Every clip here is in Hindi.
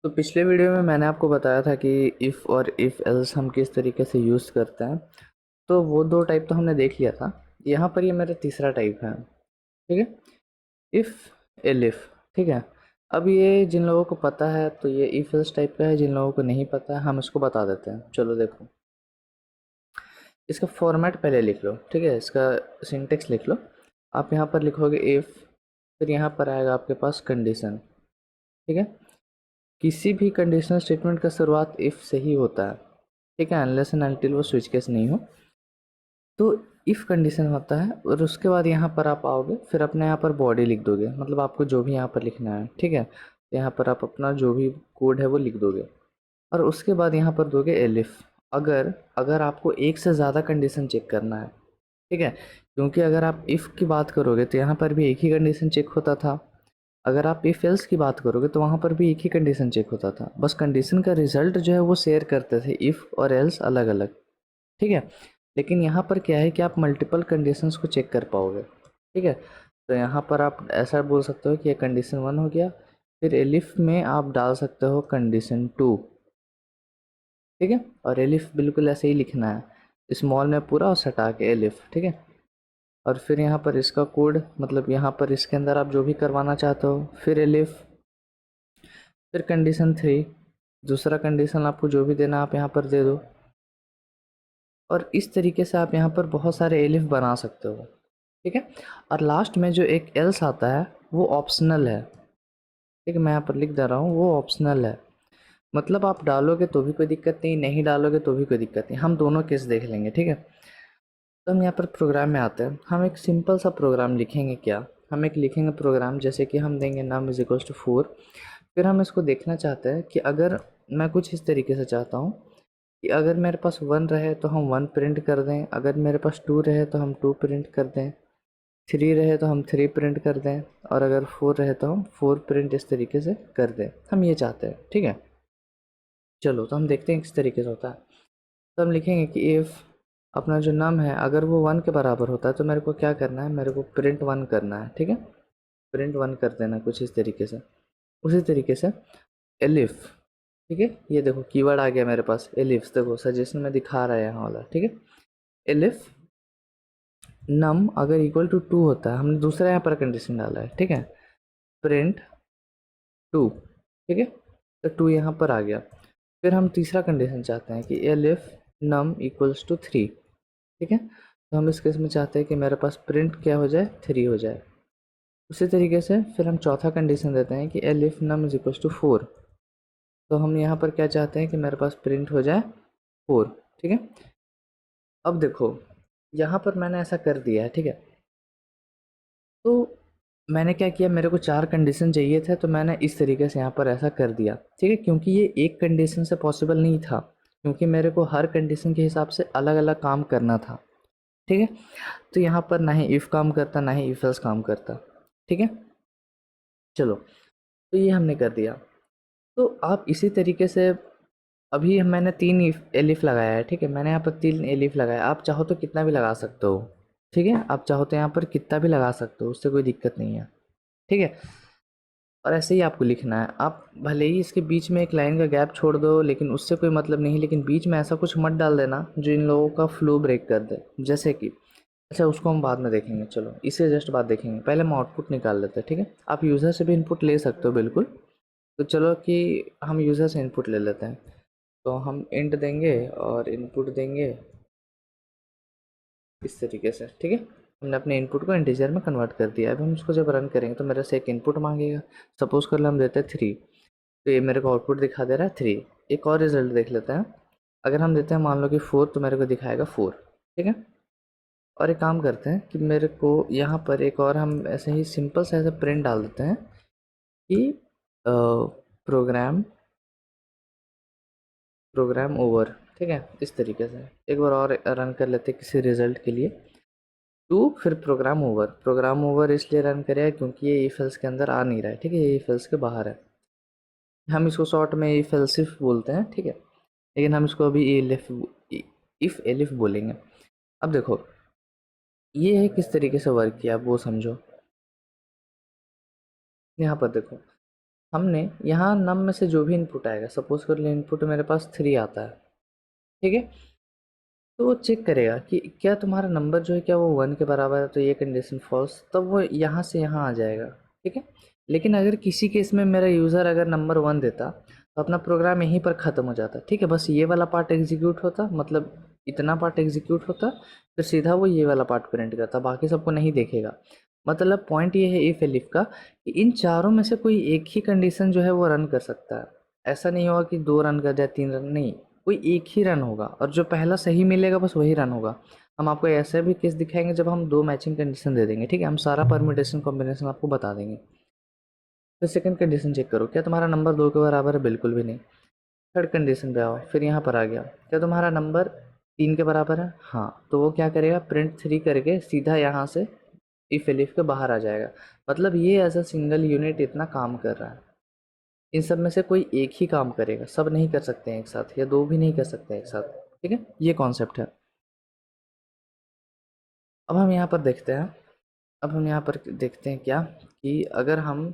तो पिछले वीडियो में मैंने आपको बताया था कि इफ़ और इफ़ एल्स हम किस तरीके से यूज़ करते हैं। तो वो 2 टाइप तो हमने देख लिया था। यहाँ पर ये मेरा तीसरा टाइप है, ठीक है? इफ़, एलिफ, ठीक है? अब ये जिन लोगों को पता है तो ये इफ़ एल्स टाइप का है, जिन लोगों को नहीं पता है हम इसको बता देते हैं। चलो देखो, इसका फॉर्मेट पहले लिख लो, ठीक है? इसका सिंटेक्स लिख लो। आप यहाँ पर लिखोगे इफ़, फिर यहाँ पर आएगा आपके पास कंडीशन, ठीक है? किसी भी कंडीशनल स्टेटमेंट का शुरुआत इफ़ से ही होता है, ठीक है, अनलेस एंड अनटिल वो स्विच केस नहीं हो। तो इफ़ कंडीशन होता है और उसके बाद यहाँ पर आप आओगे, फिर अपने यहाँ पर बॉडी लिख दोगे, मतलब आपको जो भी यहाँ पर लिखना है, ठीक है। तो यहाँ पर आप अपना जो भी कोड है वो लिख दोगे और उसके बाद यहाँ पर दोगे एलिफ। अगर अगर आपको एक से ज़्यादा कंडीशन चेक करना है, ठीक है, क्योंकि अगर आप इफ़ की बात करोगे तो यहाँ पर भी एक ही कंडीशन चेक होता था। अगर आप इफ़ एल्स की बात करोगे तो वहाँ पर भी एक ही कंडीशन चेक होता था, बस कंडीशन का रिजल्ट जो है वो शेयर करते थे, इफ़ और एल्स अलग अलग, ठीक है। लेकिन यहाँ पर क्या है कि आप मल्टीपल कंडीशंस को चेक कर पाओगे, ठीक है। तो यहाँ पर आप ऐसा बोल सकते हो कि ये कंडीशन 1 हो गया, फिर एलिफ में आप डाल सकते हो कंडीशन 2, ठीक है। और एलिफ बिल्कुल ऐसे ही लिखना है, स्मॉल में पूरा और सटा के एलिफ, ठीक है। और फिर यहाँ पर इसका कोड, मतलब यहाँ पर इसके अंदर आप जो भी करवाना चाहते हो, फिर एलिफ, फिर कंडीशन 3, दूसरा कंडीशन आपको जो भी देना आप यहाँ पर दे दो। और इस तरीके से आप यहाँ पर बहुत सारे एलिफ बना सकते हो, ठीक है। और लास्ट में जो एक एल्स आता है वो ऑप्शनल है, ठीक है, मैं यहाँ पर लिख दे रहा हूँ, वो ऑप्शनल है। मतलब आप डालोगे तो भी कोई दिक्कत नहीं, नहीं डालोगे तो भी कोई दिक्कत नहीं, हम दोनों केस देख लेंगे, ठीक है। तो हम यहाँ पर प्रोग्राम में आते हैं, हम एक सिंपल सा प्रोग्राम लिखेंगे। क्या हम एक लिखेंगे प्रोग्राम, जैसे कि हम देंगे नम इज इक्वल्स टू 4। फिर हम इसको देखना चाहते हैं कि अगर मैं कुछ इस तरीके से चाहता हूँ कि अगर मेरे पास 1 रहे तो हम 1 प्रिंट कर दें, अगर मेरे पास 2 रहे तो हम 2 प्रिंट कर दें, 3 रहे तो हम 3 प्रिंट कर दें, और अगर 4 रहे तो हम 4 प्रिंट इस तरीके से कर दें। हम ये चाहते हैं, ठीक है। चलो तो हम देखते हैं किस तरीके से होता है। तो हम लिखेंगे कि इफ़ अपना जो नम है अगर वो 1 के बराबर होता है तो मेरे को क्या करना है, मेरे को प्रिंट 1 करना है, ठीक है। प्रिंट 1 कर देना कुछ इस तरीके से। उसी तरीके से एलिफ, ठीक है, ये देखो कीवर्ड आ गया मेरे पास एलिफ, देखो सजेशन में दिखा रहा है यहाँ वाला, ठीक है। एलिफ नम अगर इक्वल टू 2 होता है, हमने दूसरा यहाँ पर कंडीशन डाला है, ठीक है, प्रिंट 2, ठीक है। तो 2 यहाँ पर आ गया। फिर हम तीसरा कंडीशन चाहते हैं कि एलिफ नम इक्वल्स टू 3, ठीक है। तो हम इस केस में चाहते हैं कि मेरे पास प्रिंट क्या हो जाए, 3 हो जाए। उसी तरीके से फिर हम चौथा कंडीशन देते हैं कि elif num is equals to 4। तो हम यहाँ पर क्या चाहते हैं कि मेरे पास प्रिंट हो जाए 4, ठीक है। अब देखो यहाँ पर मैंने ऐसा कर दिया है, ठीक है। तो मैंने क्या किया, मेरे को 4 कंडीशन चाहिए थे तो मैंने इस तरीके से यहाँ पर ऐसा कर दिया, ठीक है, क्योंकि ये एक कंडीशन से पॉसिबल नहीं था, क्योंकि मेरे को हर कंडीशन के हिसाब से अलग अलग काम करना था, ठीक है। तो यहाँ पर ना ही इफ़ काम करता ना ही इफ एल्स काम करता, ठीक है। चलो तो ये हमने कर दिया। तो आप इसी तरीके से, अभी मैंने 3 एलिफ लगाया है, ठीक है, मैंने यहाँ पर 3 एलिफ लगाया, आप चाहो तो कितना भी लगा सकते हो, ठीक है, आप चाहो तो यहाँ पर कितना भी लगा सकते हो, उससे कोई दिक्कत नहीं है, ठीक है। और ऐसे ही आपको लिखना है, आप भले ही इसके बीच में एक लाइन का गैप छोड़ दो, लेकिन उससे कोई मतलब नहीं, लेकिन बीच में ऐसा कुछ मत डाल देना जो इन लोगों का फ्लो ब्रेक कर दे, जैसे कि, अच्छा उसको हम बाद में देखेंगे, चलो इसे जस्ट बाद देखेंगे, पहले हम आउटपुट निकाल लेते हैं, ठीक है। आप यूज़र से भी इनपुट ले सकते हो बिल्कुल। तो चलो कि हम यूज़र से इनपुट ले लेते हैं। तो हम इंट देंगे और इनपुट देंगे इस तरीके से, ठीक है। हमने अपने इनपुट को इंटीजर में कन्वर्ट कर दिया। अब हम इसको जब रन करेंगे तो मेरे से एक इनपुट मांगेगा, सपोज कर लो हम देते हैं 3, तो ये मेरे को आउटपुट दिखा दे रहा है 3। एक और रिजल्ट देख लेते हैं, अगर हम देते हैं मान लो कि 4 तो मेरे को दिखाएगा 4, ठीक है। और एक काम करते हैं कि मेरे को यहाँ पर एक और हम ऐसे ही सिंपल सा ऐसा प्रिंट डाल देते हैं कि प्रोग्राम प्रोग्राम ओवर, ठीक है, इस तरीके से। एक बार और रन कर लेते हैं किसी रिजल्ट के लिए, 2 फिर प्रोग्राम ओवर इसलिए रन करेगा क्योंकि ये इफ एल्स के अंदर आ नहीं रहा है, ठीक है, ये इफ एल्स के बाहर है। हम इसको शॉर्ट में इफ एल्स इफ बोलते हैं, ठीक है, लेकिन हम इसको अभी इफ एलिफ बोलेंगे। अब देखो ये है किस तरीके से वर्क किया, आप वो समझो। यहाँ पर देखो, हमने यहाँ नम में से जो भी इनपुट आएगा, सपोज कर लो इनपुट मेरे पास 3 आता है, ठीक है, तो वो चेक करेगा कि क्या तुम्हारा नंबर जो है क्या वो 1 के बराबर है, तो ये कंडीशन फॉल्स, तब वो यहाँ से यहाँ आ जाएगा, ठीक है। लेकिन अगर किसी केस में मेरा यूज़र अगर नंबर 1 देता तो अपना प्रोग्राम यहीं पर ख़त्म हो जाता, ठीक है, बस ये वाला पार्ट एग्जीक्यूट होता, मतलब इतना पार्ट एग्जीक्यूट होता, फिर सीधा वो ये वाला पार्ट प्रिंट करता, बाकी सबको नहीं देखेगा। मतलब पॉइंट ये है इफ़ एलिफ का कि इन चारों में से कोई एक ही कंडीशन जो है वो रन कर सकता है। ऐसा नहीं होगा कि 2 रन कर जाए, 3 रन नहीं, कोई एक ही रन होगा और जो पहला सही मिलेगा बस वही रन होगा। हम आपको ऐसा भी केस दिखाएंगे जब हम 2 मैचिंग कंडीशन दे देंगे, ठीक है, हम सारा परम्यूटेशन कॉम्बिनेशन आपको बता देंगे। फिर सेकंड कंडीशन चेक करो, क्या तुम्हारा नंबर 2 के बराबर है, बिल्कुल भी नहीं। थर्ड कंडीशन पे आओ, फिर यहाँ पर आ गया, क्या तुम्हारा नंबर 3 के बराबर है, हाँ, तो वो क्या करेगा, प्रिंट 3 करके सीधा यहाँ से इफ एलिफ के बाहर आ जाएगा। मतलब ये एज अ सिंगल यूनिट इतना काम कर रहा है। इन सब में से कोई एक ही काम करेगा, सब नहीं कर सकते हैं एक साथ, या 2 भी नहीं कर सकते हैं एक साथ, ठीक है, ये कॉन्सेप्ट है। अब हम यहाँ पर देखते हैं, अब हम यहाँ पर देखते हैं क्या, कि अगर हम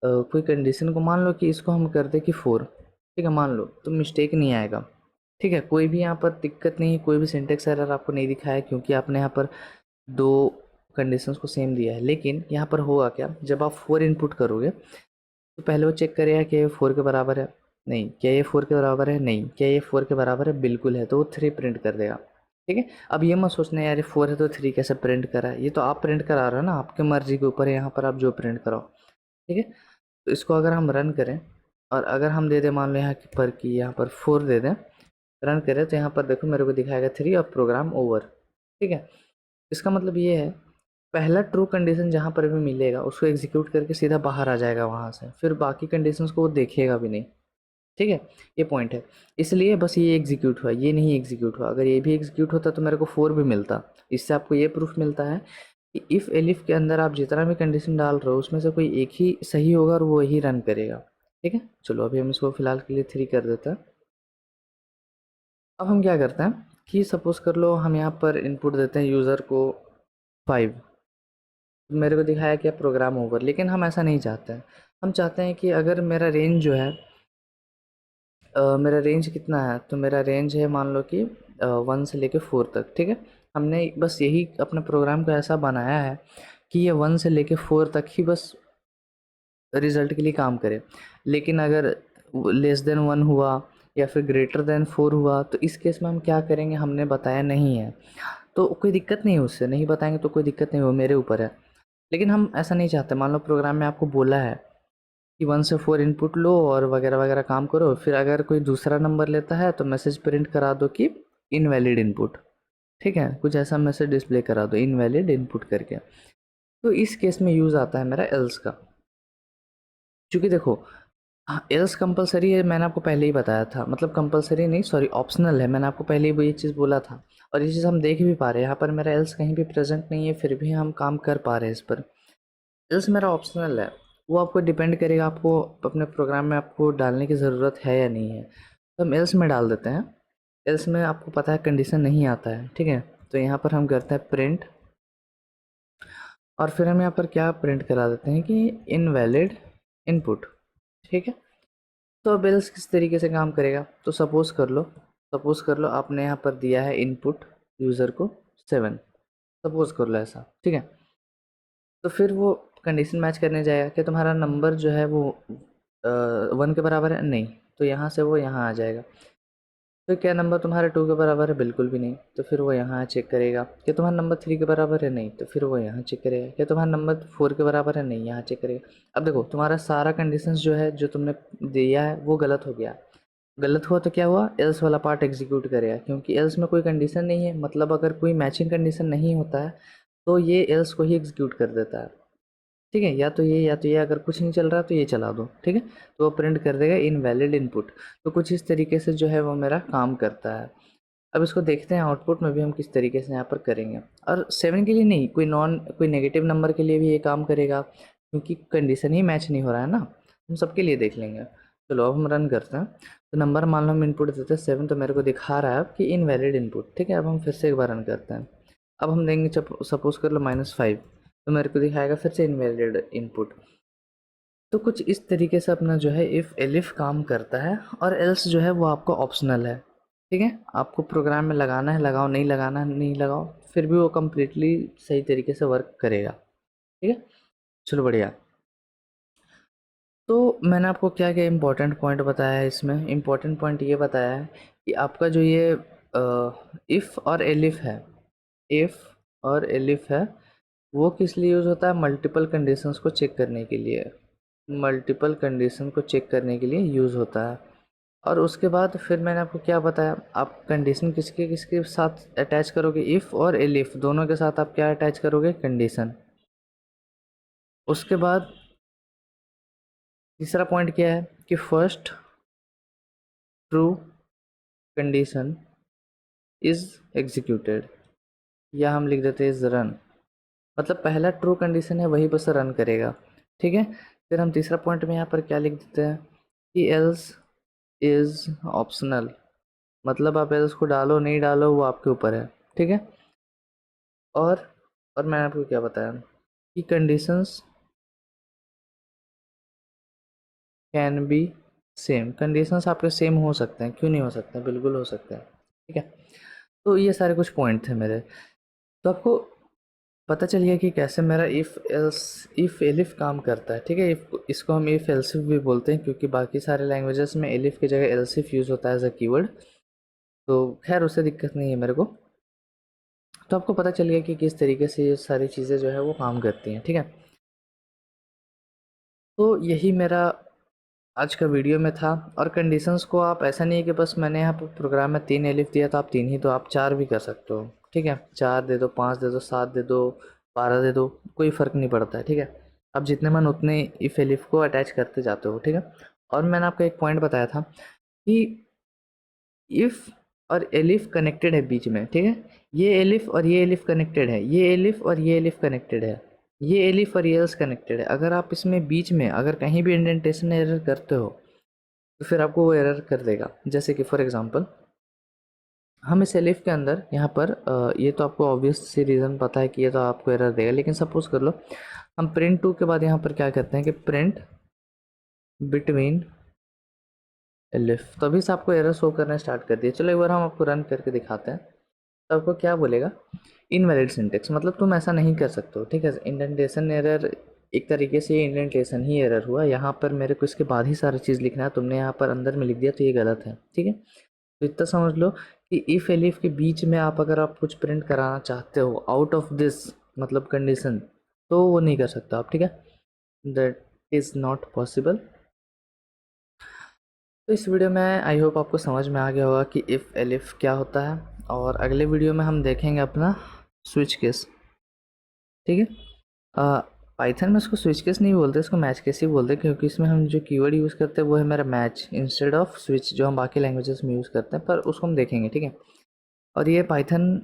कोई कंडीशन को मान लो कि इसको हम कर दे कि 4, ठीक है, मान लो, तो मिस्टेक नहीं आएगा, ठीक है, कोई भी यहाँ पर दिक्कत नहीं है, कोई भी सिंटेक्स एरर आपको नहीं दिखा है, क्योंकि आपने यहाँ पर 2 कंडीशंस को सेम दिया है। लेकिन यहाँ पर होगा क्या, जब आप 4 इनपुट करोगे तो पहले वो चेक करेगा कि ये 4 के बराबर है, नहीं, क्या ये 4 के बराबर है, नहीं, क्या ये 4 के बराबर है, बिल्कुल है, तो वो 3 प्रिंट कर देगा, ठीक है। अब ये मत सोचना यार ये 4 है तो 3 कैसे प्रिंट करा है, ये तो आप प्रिंट करा रहे हो ना, आपके मर्जी के ऊपर है, यहाँ पर आप जो प्रिंट कराओ, ठीक है। तो इसको अगर हम रन करें और अगर हम दे दें मान लो यहाँ पर कि यहाँ पर 4 दे दें, रन करें, तो यहाँ पर देखो मेरे को दिखाएगा 3 और प्रोग्राम ओवर, ठीक है। इसका मतलब ये है, पहला ट्रू कंडीशन जहाँ पर भी मिलेगा उसको एग्जीक्यूट करके सीधा बाहर आ जाएगा वहाँ से, फिर बाकी कंडीशंस को वो देखेगा भी नहीं, ठीक है, ये पॉइंट है। इसलिए बस ये एग्जीक्यूट हुआ, ये नहीं एग्जीक्यूट हुआ, अगर ये भी एग्जीक्यूट होता तो मेरे को 4 भी मिलता। इससे आपको ये प्रूफ मिलता है कि इफ़ एलिफ के अंदर आप जितना भी कंडीशन डाल रहे हो उसमें से कोई एक ही सही होगा और वो ही रन करेगा, ठीक है। चलो अभी हम इसको फिलहाल के लिए 3 कर देते हैं। अब हम क्या करते हैं कि सपोज कर लो हम यहाँ पर इनपुट देते हैं यूज़र को 5, मेरे को दिखाया क्या प्रोग्राम ओवर, लेकिन हम ऐसा नहीं चाहते हैं। हम चाहते हैं कि अगर मेरा रेंज जो है मेरा रेंज कितना है, तो मेरा रेंज है मान लो कि 1 से लेके 4 तक, ठीक है। हमने बस यही अपने प्रोग्राम को ऐसा बनाया है कि ये 1 से लेके 4 तक ही बस रिजल्ट के लिए काम करे। लेकिन अगर लेस देन 1 हुआ या फिर ग्रेटर देन 4 हुआ तो इस केस में हम क्या करेंगे, हमने बताया नहीं है, तो कोई दिक्कत नहीं है, उससे नहीं बताएंगे तो कोई दिक्कत नहीं, वो मेरे ऊपर है। लेकिन हम ऐसा नहीं चाहते, मान लो प्रोग्राम में आपको बोला है कि 1 से 4 इनपुट लो और वगैरह वगैरह काम करो, फिर अगर कोई दूसरा नंबर लेता है तो मैसेज प्रिंट करा दो कि इनवैलिड इनपुट, ठीक है, कुछ ऐसा मैसेज डिस्प्ले करा दो इनवैलिड इनपुट करके। तो इस केस में यूज़ आता है मेरा एल्स का, क्योंकि देखो, हाँ, एल्स कंपलसरी है, मैंने आपको पहले ही बताया था, मतलब कंपलसरी नहीं, सॉरी, ऑप्शनल है, मैंने आपको पहले ही वो ये चीज़ बोला था। और ये चीज़ हम देख भी पा रहे हैं, यहाँ पर मेरा एल्स कहीं भी प्रेजेंट नहीं है, फिर भी हम काम कर पा रहे हैं इस पर। एल्स मेरा ऑप्शनल है, वो आपको डिपेंड करेगा, आपको अपने प्रोग्राम में आपको डालने की ज़रूरत है या नहीं है, तो हम एल्स में डाल देते हैं। एल्स में आपको पता है कंडीशन नहीं आता है, ठीक है, तो यहाँ पर हम करते हैं प्रिंट, और फिर हम यहाँ पर क्या प्रिंट करा देते हैं कि इनवैलिड इनपुट, ठीक है। तो अब एल्स किस तरीके से काम करेगा, तो सपोज़ कर लो आपने यहाँ पर दिया है इनपुट यूज़र को 7, सपोज़ कर लो ऐसा, ठीक है। तो फिर वो कंडीशन मैच करने जाएगा कि तुम्हारा नंबर जो है वो 1 के बराबर है, नहीं, तो यहाँ से वो यहाँ आ जाएगा। तो क्या नंबर तुम्हारे 2 के बराबर है, बिल्कुल भी नहीं, तो फिर वो यहाँ चेक करेगा। क्या तुम्हारा नंबर 3 के बराबर है, नहीं, तो फिर वो यहाँ चेक करेगा। क्या तुम्हारा नंबर 4 के बराबर है, नहीं, यहाँ चेक करेगा। अब देखो तुम्हारा सारा कंडीशंस जो है जो तुमने दिया है वो गलत हो गया। गलत हुआ तो क्या हुआ, एल्स वाला पार्ट एग्जीक्यूट करेगा, क्योंकि एल्स में कोई कंडीशन नहीं है, मतलब अगर कोई मैचिंग कंडीशन नहीं होता है तो ये एल्स को ही एग्जीक्यूट कर देता है, ठीक है, या तो ये अगर कुछ नहीं चल रहा तो ये चला दो, ठीक है, तो वो प्रिंट कर देगा इनवैलिड इनपुट। तो कुछ इस तरीके से जो है वो मेरा काम करता है। अब इसको देखते हैं आउटपुट में भी हम किस तरीके से यहाँ पर करेंगे। और 7 के लिए नहीं, कोई नेगेटिव नंबर के लिए भी ये काम करेगा, क्योंकि कंडीशन ही मैच नहीं हो रहा है ना, हम सबके लिए देख लेंगे। चलो अब हम रन करते हैं, तो नंबर मान लो हम इनपुट देते हैं 7, तो मेरे को दिखा रहा है अब कि इनवैलिड इनपुट, ठीक है। अब हम फिर से एक बार रन करते हैं, अब हम देंगे सपोज कर लो -5, तो मेरे को दिखाएगा फिर से इनवैलिड इनपुट। तो कुछ इस तरीके से अपना जो है इफ़ एलिफ काम करता है, और एल्स जो है वो आपका ऑप्शनल है। ठीक है, आपको प्रोग्राम में लगाना है लगाओ, नहीं लगाना है नहीं लगाओ, फिर भी वो कम्प्लीटली सही तरीके से वर्क करेगा। ठीक है, चलो बढ़िया। तो मैंने आपको क्या क्या इम्पोर्टेंट पॉइंट बताया है इसमें। इम्पोर्टेंट पॉइंट ये बताया है कि आपका जो ये इफ़ और एलिफ है, इफ़ और एलिफ है, वो किस लिए यूज़ होता है? मल्टीपल कंडीशंस को चेक करने के लिए, मल्टीपल कंडीशन को चेक करने के लिए यूज़ होता है। और उसके बाद फिर मैंने आपको क्या बताया, आप कंडीशन किसके किसके साथ अटैच करोगे? इफ़ और एलिफ दोनों के साथ आप क्या अटैच करोगे? कंडीशन। उसके बाद तीसरा पॉइंट क्या है कि first true condition is executed, या हम लिख देते हैं इज़ रन, मतलब पहला ट्रू कंडीशन है वही बस रन करेगा। ठीक है, फिर हम तीसरा पॉइंट में यहाँ पर क्या लिख देते हैं कि एल्स इज़ ऑप्शनल, मतलब आप एल्स को डालो नहीं डालो वो आपके ऊपर है। ठीक है, और और मैंने आपको क्या बताया कि conditions can be same, conditions आपके सेम हो सकते हैं, क्यों नहीं हो सकते हैं, बिल्कुल हो सकते हैं। ठीक है, तो ये सारे कुछ पॉइंट थे मेरे। तो आपको पता चल गया कि कैसे मेरा इफ़ एलिफ काम करता है। ठीक है, इसको हम इफ़ एल्सिफ भी बोलते हैं, क्योंकि बाकी सारे लैंग्वेजेस में एलिफ की जगह एल्सिफ यूज़ होता है एज अ कीवर्ड। तो खैर उससे दिक्कत नहीं है मेरे को। तो आपको पता चल गया कि किस तरीके से ये सारी चीज़ें जो है वो काम करती हैं। ठीक है, तो यही मेरा आज का वीडियो में था। और कंडीशंस को आप ऐसा नहीं है कि बस मैंने यहाँ पर प्रोग्राम में 3 एलिफ दिया तो आप 3 ही, तो आप 4 भी कर सकते हो। ठीक है, 4 दे दो, 5 दे दो, 7 दे दो, 12 दे दो, कोई फ़र्क नहीं पड़ता है। ठीक है, आप जितने मन उतने इफ़ एलिफ को अटैच करते जाते हो। ठीक है, और मैंने आपको एक पॉइंट बताया था कि इफ़ और एलिफ कनेक्टेड है बीच में। ठीक है, ये एलिफ और ये एलिफ कनेक्टेड है, ये एलिफ और ये एलिफ कनेक्टेड है, ये एलिफ और ये एल्स कनेक्टेड है। अगर आप इसमें बीच में अगर कहीं भी इंडेंटेशन एरर करते हो तो फिर आपको वो एरर कर देगा। जैसे कि फॉर एग्जांपल हम इस एलिफ के अंदर यहाँ पर ये तो आपको ऑब्वियस सी रीज़न पता है कि ये तो आपको एरर देगा, लेकिन सपोज कर लो हम प्रिंट 2 के बाद यहाँ पर क्या करते हैं कि प्रिंट बिटवीन एलिफ, तो अभी से आपको एरर शो करना स्टार्ट कर दिया। चलो एक बार हम आपको रन करके दिखाते हैं। तो आपको क्या बोलेगा? इनवैलिड सिंटेक्स, मतलब तुम ऐसा नहीं कर सकते हो। ठीक है, इंडेंटेशन एरर एक तरीके से ये इंडेंटेशन ही एरर हुआ। यहाँ पर मेरे को इसके बाद ही सारी चीज़ लिखना है, तुमने यहाँ पर अंदर में लिख दिया तो ये गलत है। ठीक है, तो इतना समझ लो कि इफ़ एलिफ के बीच में आप अगर आप कुछ प्रिंट कराना चाहते हो आउट ऑफ दिस मतलब कंडीशन, तो वो नहीं कर सकते आप। ठीक है, दैट इज़ नॉट पॉसिबल। तो इस वीडियो में आई होप आपको समझ में आ गया होगा कि इफ़ एलिफ क्या होता है, और अगले वीडियो में हम देखेंगे अपना स्विच केस। ठीक है, पाइथन में इसको स्विच केस नहीं बोलते, इसको मैच केस ही बोलते हैं, क्योंकि इसमें हम जो कीवर्ड यूज़ करते हैं वो है मेरा मैच इंस्टेड ऑफ स्विच, जो हम बाकी लैंग्वेजेस में यूज़ करते हैं, पर उसको हम देखेंगे। ठीक है, और ये पाइथन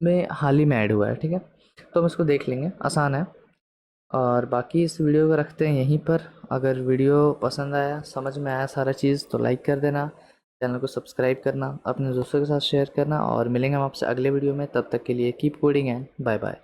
में हाल ही में ऐड हुआ है। ठीक है, तो हम इसको देख लेंगे, आसान है। और बाकी इस वीडियो को रखते हैं यहीं पर। अगर वीडियो पसंद आया, समझ में आया सारा चीज़, तो लाइक कर देना, चैनल को सब्सक्राइब करना, अपने दोस्तों के साथ शेयर करना, और मिलेंगे हम आपसे अगले वीडियो में। तब तक के लिए keep coding and bye bye.